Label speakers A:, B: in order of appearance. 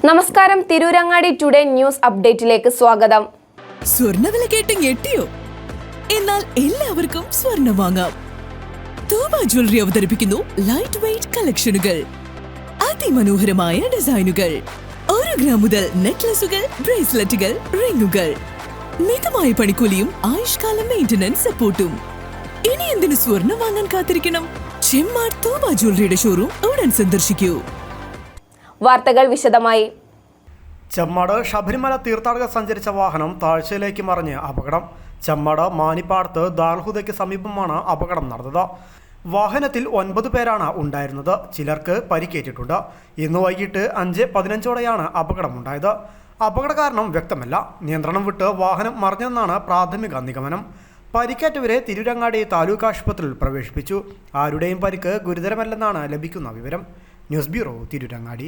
A: നമസ്കാരം, Tirurangadi today news അപ്ഡേറ്റിലേക്ക് സ്വാഗതം.
B: സ്വർണ്ണവില കേട്ട് ഞെട്ടിയോ? എന്നാൽ എല്ലാവർക്കും സ്വർണ്ണം വാങ്ങാം. തൂബ ജ്വല്ലറി അവതരിപ്പിക്കുന്നു ലൈറ്റ് വെയ്റ്റ് കളക്ഷനുകൾ, അതിമനോഹരമായ ഡിസൈനുകൾ, 1 ഗ്രാം മുതൽ നെക്ലസുകൾ, ബ്രേസ്ലെറ്റുകൾ, റിങ്ങുകൾ, മിതമായ പണിക്കൂലിയും ആയുഷ്കാല മെയിന്റനൻസ് സപ്പോർട്ടും. ഇനി എന്തിനു സ്വർണ്ണം വാങ്ങാൻ കാത്തിരിക്കണം? ചെമ്മാട് തൂബ ജ്വല്ലറിയുടെ ഷോറൂം ഉടൻ സന്ദർശിക്കൂ.
A: വാർത്തകൾ വിശദമായി.
C: ചെമ്മാട് ശബരിമല തീർത്ഥാടകർ സഞ്ചരിച്ച വാഹനം താഴ്ചയിലേക്ക് മറിഞ്ഞ് അപകടം. ചെമ്മാട് മാനിപ്പാടത്ത് ദാൽഹുദയ്ക്ക് സമീപമാണ് അപകടം നടന്നത്. വാഹനത്തിൽ 9 പേരാണ് ഉണ്ടായിരുന്നത്. ചിലർക്ക് പരിക്കേറ്റിട്ടുണ്ട്. ഇന്ന് വൈകിട്ട് 5:15ഓടെയാണ് അപകടമുണ്ടായത്. അപകട കാരണം വ്യക്തമല്ല. നിയന്ത്രണം വിട്ട് വാഹനം മറിഞ്ഞെന്നാണ് പ്രാഥമിക നിഗമനം. പരിക്കേറ്റവരെ തിരൂരങ്ങാടി താലൂക്ക് ആശുപത്രിയിൽ പ്രവേശിപ്പിച്ചു. ആരുടെയും പരിക്ക് ഗുരുതരമല്ലെന്നാണ് ലഭിക്കുന്ന വിവരം. News bureau, Tirurangadi.